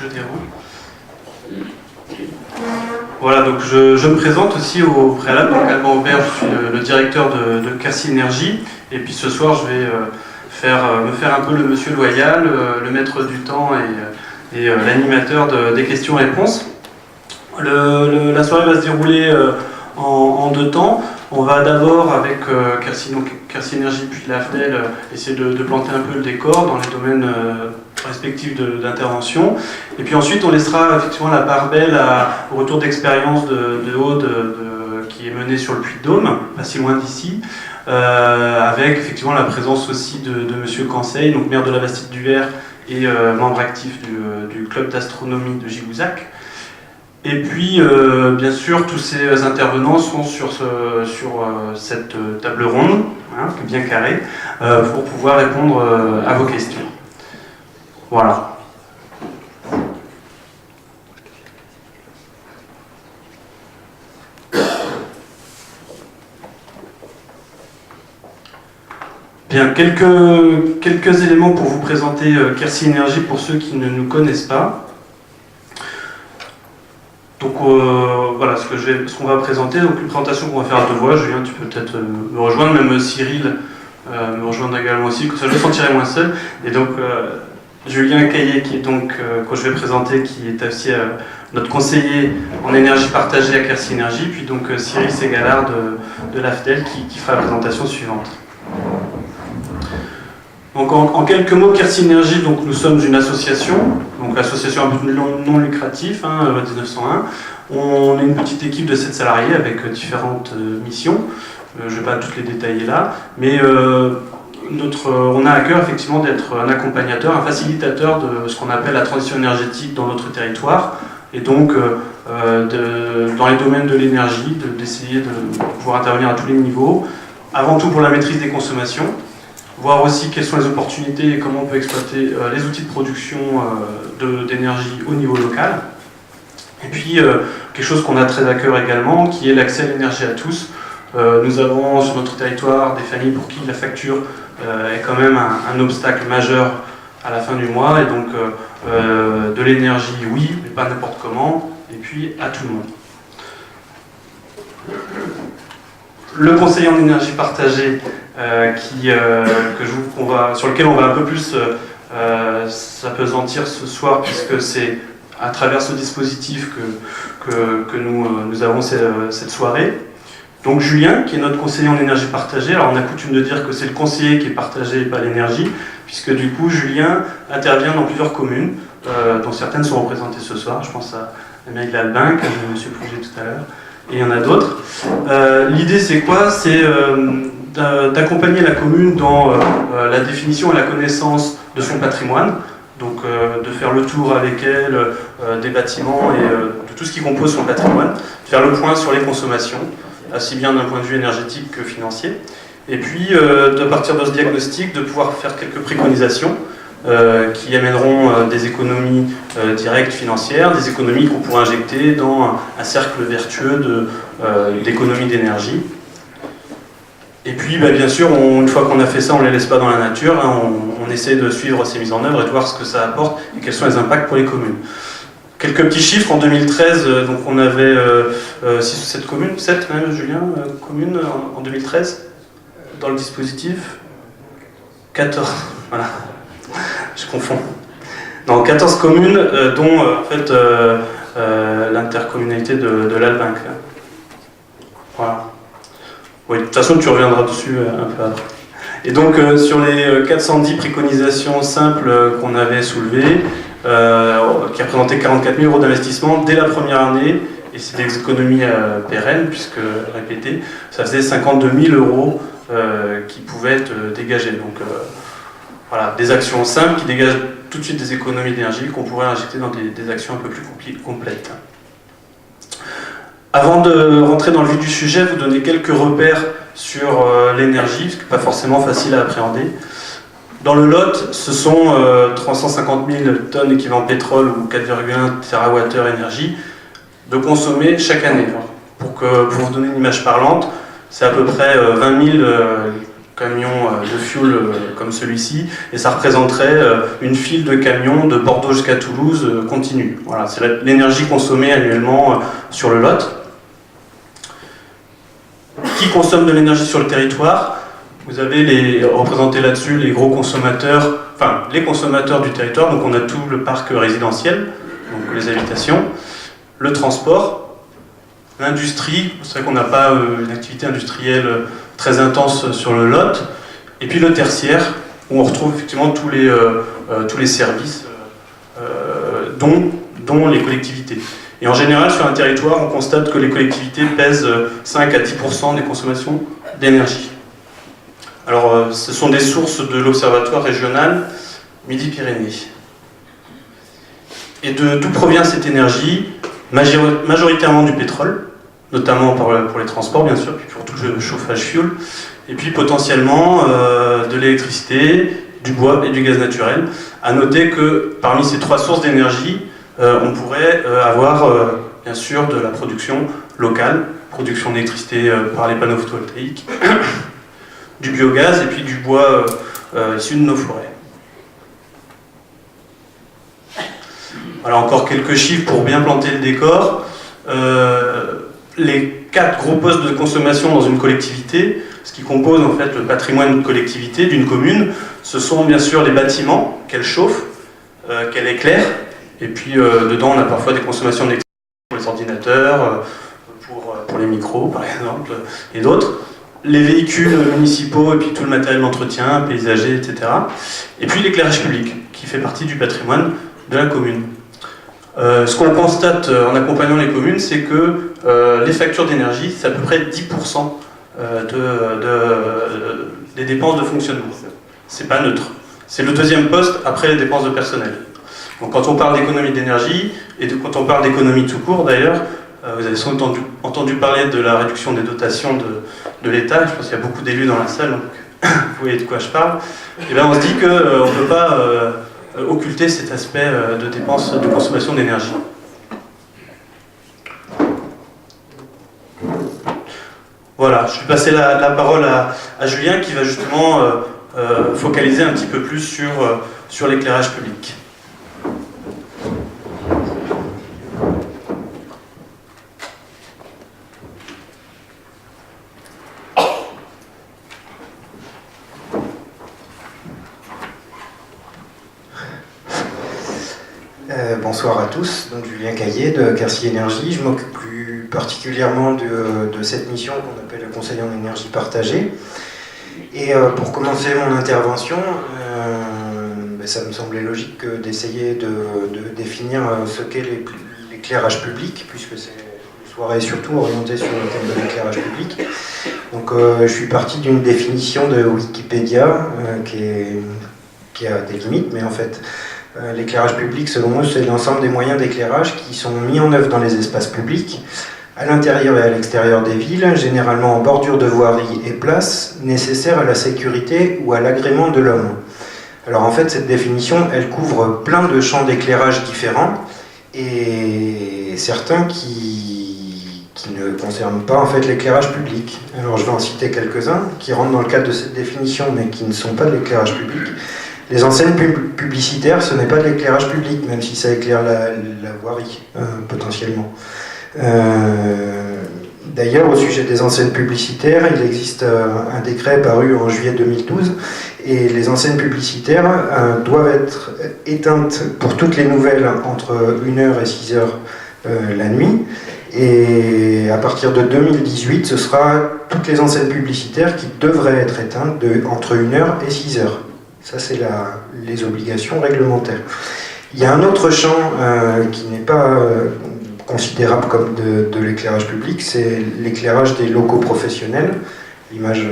je déroule. Voilà, donc je me présente aussi au préalable. Donc Alban Aubert, je suis le directeur de Quercy Énergie. Et puis ce soir, je vais me faire un peu le monsieur loyal, le maître du temps et l'animateur des questions-réponses. La soirée va se dérouler en deux temps. On va d'abord, avec Quercy Énergie puis l'AFDEL, essayer de planter un peu le décor dans les domaines respectifs d'intervention. Et puis ensuite, on laissera effectivement la part belle au retour d'expérience de Aude qui est menée sur le Puy-de-Dôme, pas si loin d'ici, avec effectivement la présence aussi de Monsieur Conseil, donc maire de la Bastide-du-Vert et membre actif du club d'astronomie de Gigouzak. Et puis, bien sûr, tous ces intervenants sont sur cette table ronde, hein, bien carrée, pour pouvoir répondre à vos questions. Voilà. Bien, quelques éléments pour vous présenter Quercy Énergie pour ceux qui ne nous connaissent pas. Donc voilà ce qu'on va présenter, donc une présentation qu'on va faire à deux voix. Julien, tu peux peut-être me rejoindre, même Cyril me rejoindre également aussi, comme ça je me sentirai moins seul. Et donc Julien Caillet, qui est donc, que je vais présenter, qui est aussi notre conseiller en énergie partagée à Quercy Énergie, puis donc Cyril Ségalard de l'AFDEL qui fera la présentation suivante. Donc en quelques mots, Quercy Énergie, donc nous sommes une association, donc association à but non lucratif, hein, 1901. On est une petite équipe de 7 salariés avec différentes missions. Je ne vais pas toutes les détailler là, mais on a à cœur effectivement d'être un accompagnateur, un facilitateur de ce qu'on appelle la transition énergétique dans notre territoire, et donc dans les domaines de l'énergie, d'essayer de pouvoir intervenir à tous les niveaux, avant tout pour la maîtrise des consommations, voir aussi quelles sont les opportunités et comment on peut exploiter les outils de production d'énergie au niveau local. Et puis, quelque chose qu'on a très à cœur également, qui est l'accès à l'énergie à tous. Nous avons sur notre territoire des familles pour qui la facture est quand même un obstacle majeur à la fin du mois. Et donc, de l'énergie, oui, mais pas n'importe comment. Et puis, à tout le monde. Le conseiller en énergie partagée, sur lequel on va un peu plus s'apesantir ce soir, puisque c'est à travers ce dispositif que nous avons cette soirée. Donc Julien, qui est notre conseiller en énergie partagée, alors on a coutume de dire que c'est le conseiller qui est partagé et pas l'énergie, puisque du coup Julien intervient dans plusieurs communes, dont certaines sont représentées ce soir. Je pense à Amélie Albin, comme M. Pouget tout à l'heure, et il y en a d'autres. L'idée c'est quoi? C'est d'accompagner la commune dans la définition et la connaissance de son patrimoine, donc de faire le tour avec elle des bâtiments et de tout ce qui compose son patrimoine, de faire le point sur les consommations, aussi bien d'un point de vue énergétique que financier, et puis de partir de ce diagnostic, de pouvoir faire quelques préconisations qui amèneront des économies directes financières, des économies qu'on pourra injecter dans un cercle vertueux d'économie d'énergie. Et puis, bien sûr, une fois qu'on a fait ça, on ne les laisse pas dans la nature, hein, on essaie de suivre ces mises en œuvre et de voir ce que ça apporte et quels sont les impacts pour les communes. Quelques petits chiffres, en 2013, donc on avait 6 ou 7 communes, 7 même, Julien, communes en 2013, dans le dispositif. 14, voilà, je confonds. Non, 14 communes, dont en fait l'intercommunalité de l'Albinc. Voilà. Oui, de toute façon, tu reviendras dessus un peu après. Et donc, sur les 410 préconisations simples qu'on avait soulevées, qui représentaient 44 000 € d'investissement dès la première année, et c'est des économies pérennes, puisque, répétées, ça faisait 52 000 € qui pouvaient être dégagés. Donc, voilà, des actions simples qui dégagent tout de suite des économies d'énergie qu'on pourrait injecter dans des actions un peu plus complètes. Avant de rentrer dans le vif du sujet, vous donner quelques repères sur l'énergie, ce qui n'est pas forcément facile à appréhender. Dans le Lot, ce sont 350 000 tonnes équivalent pétrole ou 4,1 TWh énergie de consommer chaque année. Pour vous donner une image parlante, c'est à peu près 20 000 camion de fuel comme celui-ci, et ça représenterait une file de camions de Bordeaux jusqu'à Toulouse continue. Voilà, c'est l'énergie consommée annuellement sur le Lot. Qui consomme de l'énergie sur le territoire? Vous avez représentés là-dessus les gros consommateurs, enfin les consommateurs du territoire, donc on a tout le parc résidentiel, donc les habitations, le transport, l'industrie, c'est vrai qu'on n'a pas une activité industrielle très intense sur le Lot, et puis le tertiaire, où on retrouve effectivement tous les services, dont les collectivités. Et en général, sur un territoire, on constate que les collectivités pèsent 5 à 10% des consommations d'énergie. Alors, ce sont des sources de l'Observatoire régional Midi-Pyrénées. Et d'où provient cette énergie? Majoritairement du pétrole, notamment pour les transports, bien sûr, puis pour tout le chauffage fuel, et puis potentiellement de l'électricité, du bois et du gaz naturel. À noter que parmi ces trois sources d'énergie, on pourrait avoir, bien sûr, de la production locale, production d'électricité par les panneaux photovoltaïques, du biogaz et puis du bois issu de nos forêts. Voilà encore quelques chiffres pour bien planter le décor. Les 4 gros postes de consommation dans une collectivité, ce qui compose en fait le patrimoine de collectivité d'une commune, ce sont bien sûr les bâtiments qu'elle chauffe, qu'elle éclaire, et puis dedans on a parfois des consommations d'électricité pour les ordinateurs, pour les micros par exemple, et d'autres. Les véhicules municipaux et puis tout le matériel d'entretien, paysager, etc. Et puis l'éclairage public, qui fait partie du patrimoine de la commune. Ce qu'on constate en accompagnant les communes, c'est que les factures d'énergie, c'est à peu près 10% des dépenses de fonctionnement. C'est pas neutre. C'est le deuxième poste après les dépenses de personnel. Donc quand on parle d'économie d'énergie, et quand on parle d'économie tout court d'ailleurs, vous avez sans doute entendu parler de la réduction des dotations de l'État. Je pense qu'il y a beaucoup d'élus dans la salle, donc vous voyez de quoi je parle. Et bien on se dit qu'on ne peut pas occulter cet aspect de dépenses de consommation d'énergie. Voilà, je vais passer la parole à Julien qui va justement focaliser un petit peu plus sur l'éclairage public. Bonsoir à tous, donc Julien Caillé de Quercy Énergie. Je m'occupe plus particulièrement de cette mission qu'on appelle le conseiller en énergie partagée. Et pour commencer mon intervention, ça me semblait logique d'essayer de définir ce qu'est l'éclairage public, puisque c'est une soirée surtout orientée sur le thème de l'éclairage public. Donc je suis parti d'une définition de Wikipédia qui a des limites, mais en fait l'éclairage public, selon eux, c'est l'ensemble des moyens d'éclairage qui sont mis en œuvre dans les espaces publics, à l'intérieur et à l'extérieur des villes, généralement en bordure de voiries et places, nécessaires à la sécurité ou à l'agrément de l'homme. Alors en fait, cette définition, elle couvre plein de champs d'éclairage différents, et certains qui ne concernent pas en fait l'éclairage public. Alors je vais en citer quelques-uns qui rentrent dans le cadre de cette définition, mais qui ne sont pas de l'éclairage public. Les enseignes publicitaires, ce n'est pas de l'éclairage public, même si ça éclaire la voirie, potentiellement. D'ailleurs, au sujet des enseignes publicitaires, il existe un décret paru en juillet 2012, et les enseignes publicitaires doivent être éteintes pour toutes les nouvelles entre 1h et 6h la nuit. Et à partir de 2018, ce sera toutes les enseignes publicitaires qui devraient être éteintes entre 1h et 6h. Ça, c'est les obligations réglementaires. Il y a un autre champ qui n'est pas considérable comme de l'éclairage public, c'est l'éclairage des locaux professionnels. L'image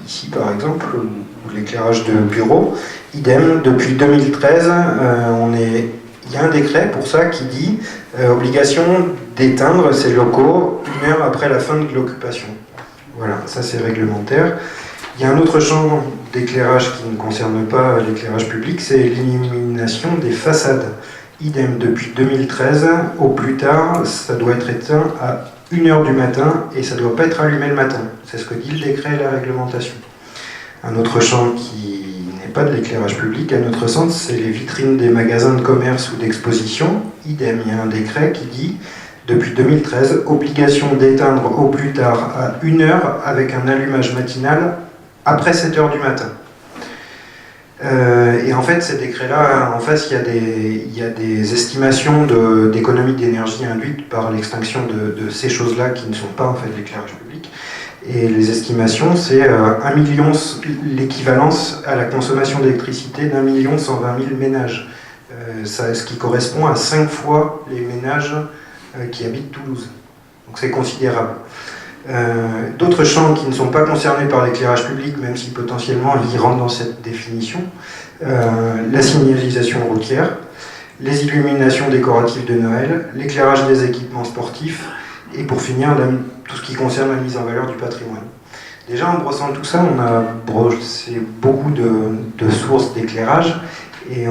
ici, par exemple, ou l'éclairage de bureaux. Idem, depuis 2013, il y a un décret pour ça qui dit obligation d'éteindre ces locaux 1 heure après la fin de l'occupation. Voilà, ça c'est réglementaire. Il y a un autre champ d'éclairage qui ne concerne pas l'éclairage public, c'est l'illumination des façades. Idem, depuis 2013, au plus tard, ça doit être éteint à 1h du matin et ça ne doit pas être allumé le matin. C'est ce que dit le décret et la réglementation. Un autre champ qui n'est pas de l'éclairage public, à notre sens, c'est les vitrines des magasins de commerce ou d'exposition. Idem, il y a un décret qui dit, depuis 2013, obligation d'éteindre au plus tard à 1 heure avec un allumage matinal après 7 heures du matin. Et en fait, ces décrets-là, en face, il y a des estimations d'économie d'énergie induite par l'extinction de ces choses-là qui ne sont pas en fait l'éclairage public. Et les estimations, c'est 1 million, l'équivalence à la consommation d'électricité d'1 120 000 ménages. Ce qui correspond à 5 fois les ménages qui habitent Toulouse. Donc c'est considérable. D'autres champs qui ne sont pas concernés par l'éclairage public, même si potentiellement ils rentrent dans cette définition, la signalisation routière, les illuminations décoratives de Noël, l'éclairage des équipements sportifs, et pour finir, tout ce qui concerne la mise en valeur du patrimoine. Déjà, en brossant tout ça, on a brossé beaucoup de sources d'éclairage, et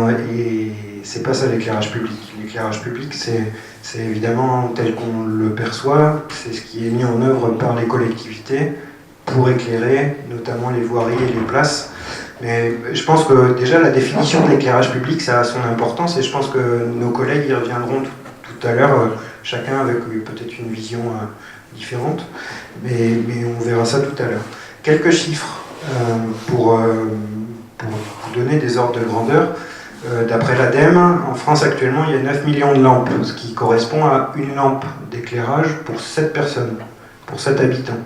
c'est pas ça l'éclairage public. L'éclairage public, c'est évidemment tel qu'on le perçoit, c'est ce qui est mis en œuvre par les collectivités pour éclairer notamment les voiries et les places. Mais je pense que déjà la définition de l'éclairage public, ça a son importance, et je pense que nos collègues y reviendront tout à l'heure, chacun avec peut-être une vision différente, mais on verra ça tout à l'heure. Quelques chiffres pour vous donner des ordres de grandeur. D'après l'ADEME, en France actuellement, il y a 9 millions de lampes, ce qui correspond à une lampe d'éclairage pour 7 personnes, pour 7 habitants.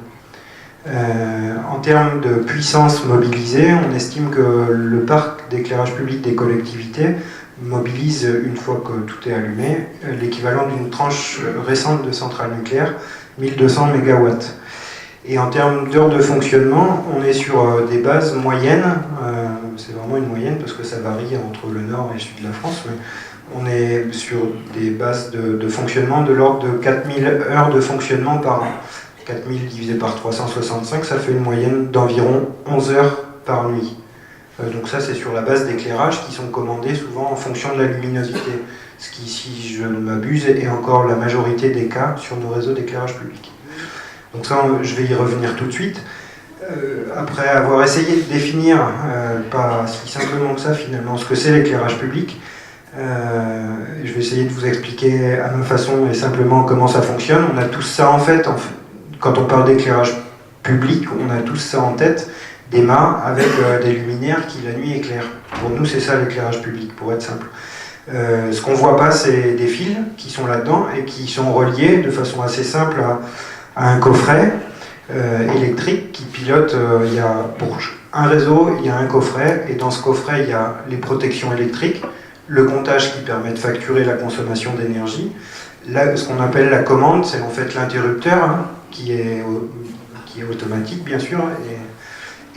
En termes de puissance mobilisée, on estime que le parc d'éclairage public des collectivités mobilise, une fois que tout est allumé, l'équivalent d'une tranche récente de centrale nucléaire, 1200 MW. Et en termes d'heures de fonctionnement, on est sur des bases moyennes, c'est vraiment une moyenne parce que ça varie entre le nord et le sud de la France, mais on est sur des bases de fonctionnement de l'ordre de 4000 heures de fonctionnement par an. 4000 divisé par 365, ça fait une moyenne d'environ 11 heures par nuit. Donc ça, c'est sur la base d'éclairages qui sont commandés souvent en fonction de la luminosité, ce qui, si je ne m'abuse, est encore la majorité des cas sur nos réseaux d'éclairage public. Donc ça, je vais y revenir tout de suite. Après avoir essayé de définir, pas si simplement que ça finalement, ce que c'est l'éclairage public, je vais essayer de vous expliquer à ma façon et simplement comment ça fonctionne. On a tous ça en fait, quand on parle d'éclairage public, on a tous ça en tête, des mâts avec des luminaires qui la nuit éclairent. Pour nous, c'est ça l'éclairage public, pour être simple. Ce qu'on voit pas, c'est des fils qui sont là-dedans et qui sont reliés de façon assez simple à un coffret électrique qui pilote, il y a pour un réseau, il y a un coffret, et dans ce coffret, il y a les protections électriques, le comptage qui permet de facturer la consommation d'énergie. Là, ce qu'on appelle la commande, c'est en fait l'interrupteur, hein, qui est automatique, bien sûr,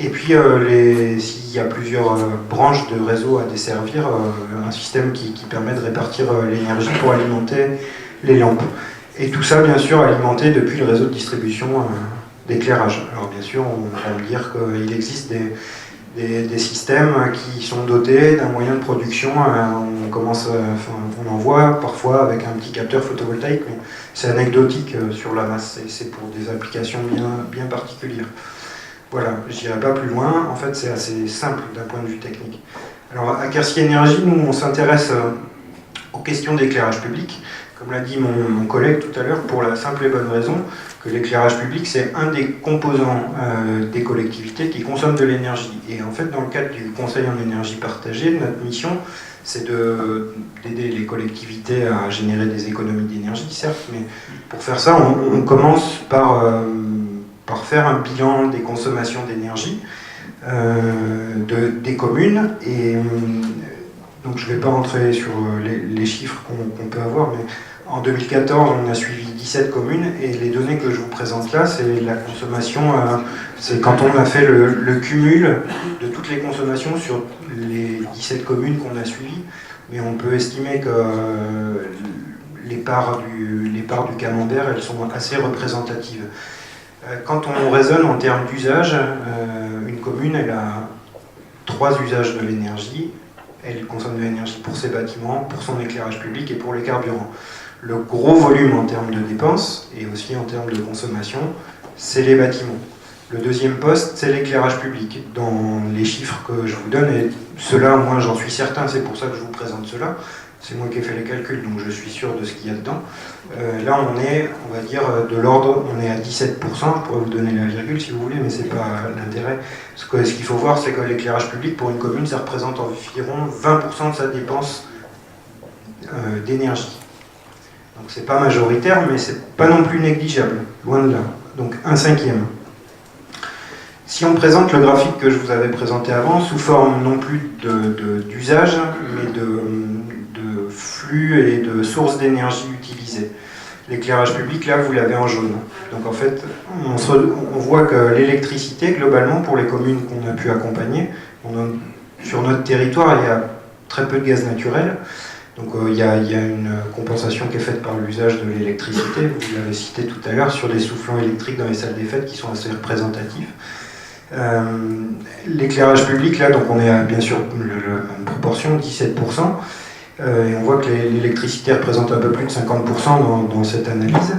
et puis s'il y a plusieurs branches de réseau à desservir, un système qui permet de répartir l'énergie pour alimenter les lampes. Et tout ça, bien sûr, alimenté depuis le réseau de distribution d'éclairage. Alors bien sûr, on va me dire qu'il existe des systèmes qui sont dotés d'un moyen de production. On en voit parfois avec un petit capteur photovoltaïque, mais c'est anecdotique sur la masse. C'est pour des applications bien particulières. Voilà, je n'irai pas plus loin. En fait, c'est assez simple d'un point de vue technique. Alors, à Quercy Énergie, nous, on s'intéresse aux questions d'éclairage public. Comme l'a dit mon collègue tout à l'heure, pour la simple et bonne raison que l'éclairage public, c'est un des composants des collectivités qui consomment de l'énergie. Et en fait, dans le cadre du Conseil en énergie partagée, notre mission, c'est d'aider les collectivités à générer des économies d'énergie, certes, mais pour faire ça, on commence par faire un bilan des consommations d'énergie des communes. Et donc je ne vais pas rentrer sur les chiffres qu'on peut avoir, mais en 2014, on a suivi 17 communes, et les données que je vous présente là, c'est la consommation, c'est quand on a fait le cumul de toutes les consommations sur les 17 communes qu'on a suivies, mais on peut estimer que les parts du camembert, elles sont assez représentatives. Quand on raisonne en termes d'usage, une commune, elle a 3 usages de l'énergie. Elle consomme de l'énergie pour ses bâtiments, pour son éclairage public et pour les carburants. Le gros volume en termes de dépenses et aussi en termes de consommation, c'est les bâtiments. Le deuxième poste, c'est l'éclairage public. Dans les chiffres que je vous donne, et ceux-là, moi j'en suis certain, c'est pour ça que je vous présente cela, c'est moi qui ai fait les calculs, donc je suis sûr de ce qu'il y a dedans. Là, on est, on va dire, de l'ordre, on est à 17%, je pourrais vous donner la virgule si vous voulez, mais c'est pas l'intérêt. Ce qu'il faut voir, c'est que l'éclairage public, pour une commune, ça représente environ 20% de sa dépense d'énergie. Donc c'est pas majoritaire, mais c'est pas non plus négligeable, loin de là. Donc 1/5. Si on présente le graphique que je vous avais présenté avant, sous forme non plus d'usage, mais de flux et de sources d'énergie utilisées. L'éclairage public, là, vous l'avez en jaune. Donc en fait, on voit que l'électricité, globalement, pour les communes qu'on a pu accompagner, sur notre territoire, il y a très peu de gaz naturel. Donc il y a une compensation qui est faite par l'usage de l'électricité, vous l'avez cité tout à l'heure, sur des soufflants électriques dans les salles des fêtes qui sont assez représentatifs. L'éclairage public, là, donc on est à bien sûr une proportion de 17%, et on voit que l'électricité représente un peu plus de 50% dans cette analyse.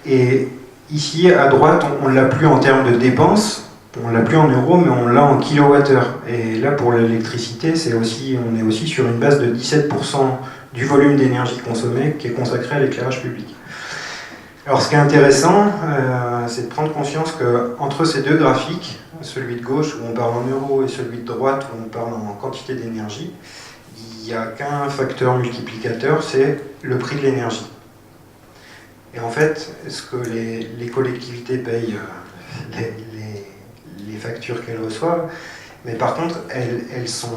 Et ici, à droite, on ne l'a plus en termes de dépenses, on ne l'a plus en euros, mais on l'a en kilowattheures. Et là, pour l'électricité, on est aussi sur une base de 17% du volume d'énergie consommée qui est consacré à l'éclairage public. Alors ce qui est intéressant, c'est de prendre conscience qu'entre ces deux graphiques, celui de gauche où on parle en euros et celui de droite où on parle en quantité d'énergie, il n'y a qu'un facteur multiplicateur, c'est le prix de l'énergie. Et en fait, ce que les collectivités payent, les factures qu'elles reçoivent, mais par contre, elles sont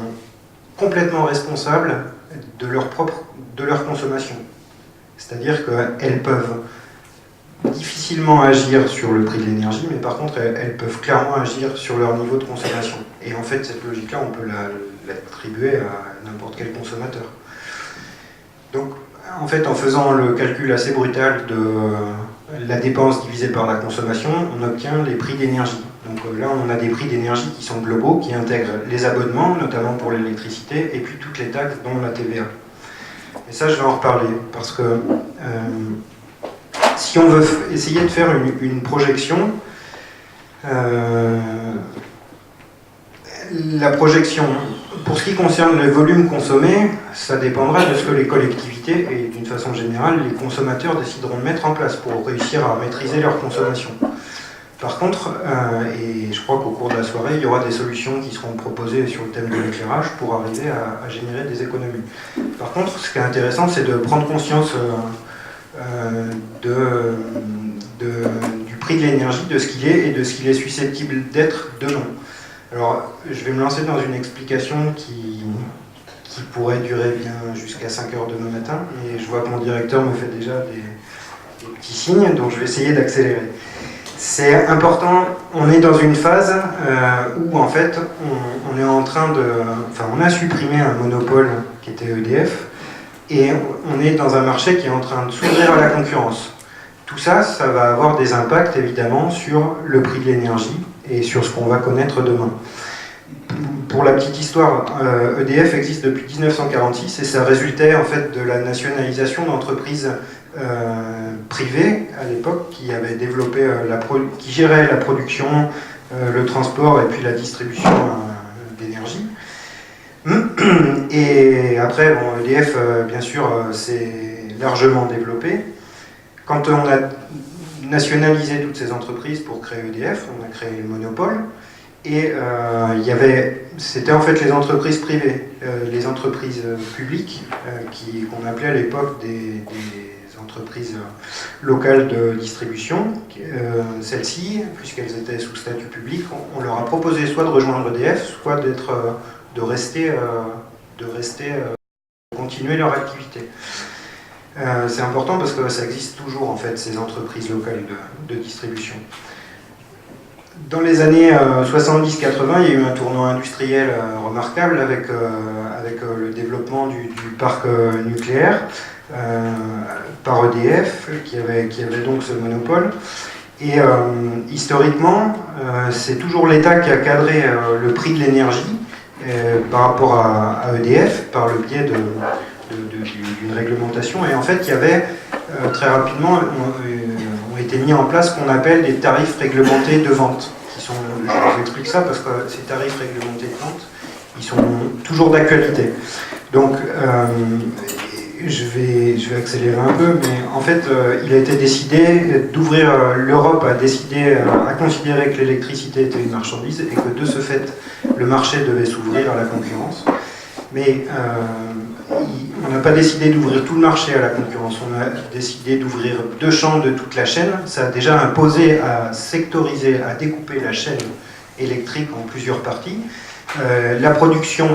complètement responsables de leur consommation. C'est-à-dire qu'elles peuvent difficilement agir sur le prix de l'énergie, mais par contre, elles peuvent clairement agir sur leur niveau de consommation. Et en fait, cette logique-là, on peut l'attribuer à n'importe quel consommateur. Donc, en fait, en faisant le calcul assez brutal de la dépense divisée par la consommation, on obtient les prix d'énergie. Donc là, on a des prix d'énergie qui sont globaux, qui intègrent les abonnements, notamment pour l'électricité, et puis toutes les taxes, dont la TVA. Et ça, je vais en reparler, parce que si on veut essayer de faire une projection, la projection, pour ce qui concerne le volume consommé, ça dépendra de ce que les collectivités, et d'une façon générale, les consommateurs décideront de mettre en place pour réussir à maîtriser leur consommation. Par contre, et je crois qu'au cours de la soirée, il y aura des solutions qui seront proposées sur le thème de l'éclairage pour arriver à générer des économies. Par contre, ce qui est intéressant, c'est de prendre conscience du prix de l'énergie, de ce qu'il est et de ce qu'il est susceptible d'être demain. Alors, je vais me lancer dans une explication qui pourrait durer bien jusqu'à 5 heures demain matin, et je vois que mon directeur me fait déjà des petits signes, donc je vais essayer d'accélérer. C'est important, on est dans une phase où en fait on est en train de... Enfin, on a supprimé un monopole qui était EDF, et on est dans un marché qui est en train de s'ouvrir à la concurrence. Tout ça, ça va avoir des impacts évidemment sur le prix de l'énergie et sur ce qu'on va connaître demain. Pour la petite histoire, EDF existe depuis 1946 et ça résultait en fait de la nationalisation d'entreprises privées à l'époque qui avaient développé, qui géraient la production, le transport et puis la distribution d'énergie. Et après, bon, EDF, bien sûr, s'est largement développé. Quand on a nationalisé toutes ces entreprises pour créer EDF, on a créé le monopole. Et c'était en fait les entreprises privées, les entreprises publiques, qu'on appelait à l'époque des entreprises locales de distribution. Celles-ci, puisqu'elles étaient sous statut public, on leur a proposé soit de rejoindre EDF, soit de continuer leur activité. C'est important parce que ça existe toujours en fait, ces entreprises locales de distribution. Dans les années 70-80, il y a eu un tournant industriel remarquable avec le développement du parc nucléaire par EDF, qui avait donc ce monopole. Et historiquement, c'est toujours l'État qui a cadré le prix de l'énergie par rapport à EDF, par le biais d'une réglementation. Et en fait, il y avait très rapidement ont été mis en place ce qu'on appelle des tarifs réglementés de vente, qui sont vous explique ça parce que ces tarifs réglementés de vente, ils sont toujours d'actualité. Donc, je vais accélérer un peu, mais en fait, il a été décidé d'ouvrir, l'Europe a décidé à considérer que l'électricité était une marchandise et que de ce fait, le marché devait s'ouvrir à la concurrence. Mais on n'a pas décidé d'ouvrir tout le marché à la concurrence, on a décidé d'ouvrir 2 champs de toute la chaîne. Ça a déjà imposé à sectoriser, à découper la chaîne électrique en plusieurs parties. La production,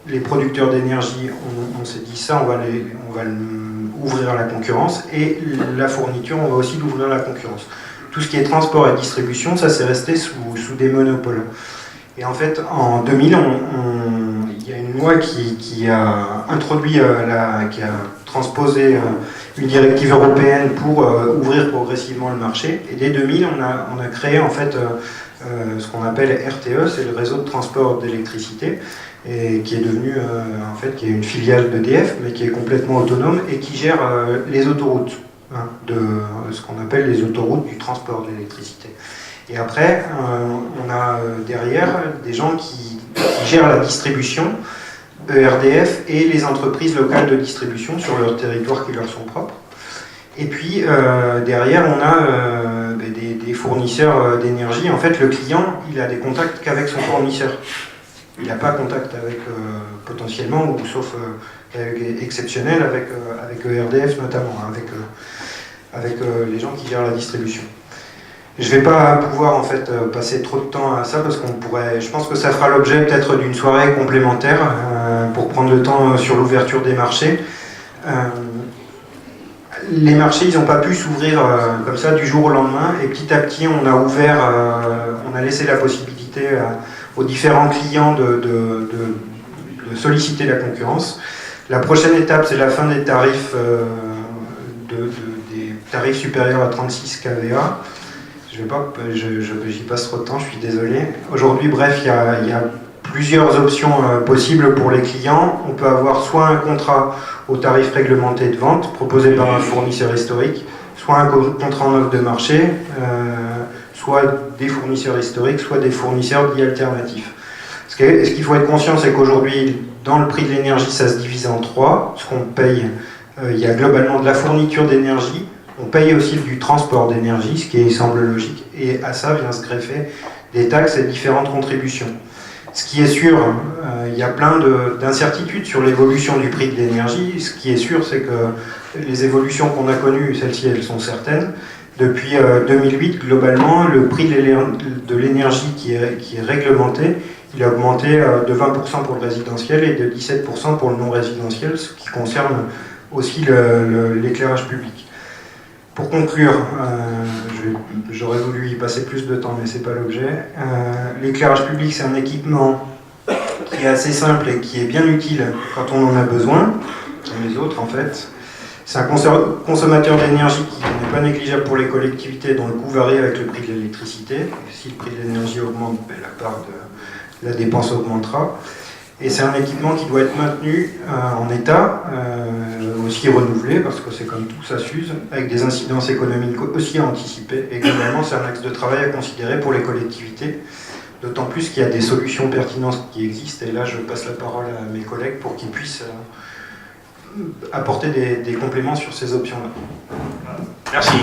les producteurs d'énergie, on s'est dit ça, on va ouvrir à la concurrence, et la fourniture, on va aussi l'ouvrir à la concurrence. Tout ce qui est transport et distribution, ça c'est resté sous des monopoles. Et en fait, en 2000, il y a une loi qui a introduit, qui a transposé une directive européenne pour ouvrir progressivement le marché. Et dès 2000, on a créé en fait ce qu'on appelle RTE, c'est le réseau de transport d'électricité, et qui est devenu en fait qui est une filiale d'EDF, mais qui est complètement autonome et qui gère les autoroutes, hein, de ce qu'on appelle les autoroutes du transport de l'électricité. Et après, on a derrière des gens qui gèrent la distribution, ERDF, et les entreprises locales de distribution sur leur territoire qui leur sont propres. Et puis derrière, on a des fournisseurs d'énergie. En fait, le client, il a des contacts qu'avec son fournisseur. Il n'a pas contact avec, potentiellement, ou sauf exceptionnel, avec ERDF notamment, avec les gens qui gèrent la distribution. Je ne vais pas pouvoir en fait passer trop de temps à ça parce qu'on pourrait. Je pense que ça fera l'objet peut-être d'une soirée complémentaire pour prendre le temps sur l'ouverture des marchés. Les marchés, ils n'ont pas pu s'ouvrir comme ça du jour au lendemain, et petit à petit, on a ouvert, on a laissé la possibilité aux différents clients de solliciter la concurrence. La prochaine étape, c'est la fin des tarifs, des tarifs supérieurs à 36 kVA. J'y passe trop de temps, je suis désolé. Aujourd'hui, bref, il y a plusieurs options possibles pour les clients. On peut avoir soit un contrat au tarif réglementé de vente proposé par un fournisseur historique, soit un contrat en offre de marché, soit des fournisseurs historiques, soit des fournisseurs dits alternatifs. Ce qu'il faut être conscient, c'est qu'aujourd'hui, dans le prix de l'énergie, ça se divise en 3. Ce qu'on paye, il y a globalement de la fourniture d'énergie. On paye aussi du transport d'énergie, ce qui semble logique, et à ça vient se greffer des taxes et différentes contributions. Ce qui est sûr, il y a plein d'incertitudes sur l'évolution du prix de l'énergie. Ce qui est sûr, c'est que les évolutions qu'on a connues, celles-ci, elles sont certaines. Depuis 2008, globalement, le prix de l'énergie qui est réglementé, il a augmenté de 20% pour le résidentiel et de 17% pour le non-résidentiel, ce qui concerne aussi l'éclairage public. Pour conclure, j'aurais voulu y passer plus de temps, mais ce n'est pas l'objet. L'éclairage public, c'est un équipement qui est assez simple et qui est bien utile quand on en a besoin, comme les autres en fait. C'est un consommateur d'énergie qui n'est pas négligeable pour les collectivités, dont le coût varie avec le prix de l'électricité. Si le prix de l'énergie augmente, la part de la dépense augmentera. Et c'est un équipement qui doit être maintenu en état, aussi renouvelé, parce que c'est comme tout, ça s'use, avec des incidences économiques aussi à anticiper. Et globalement, c'est un axe de travail à considérer pour les collectivités, d'autant plus qu'il y a des solutions pertinentes qui existent. Et là, je passe la parole à mes collègues pour qu'ils puissent apporter des compléments sur ces options-là. Merci.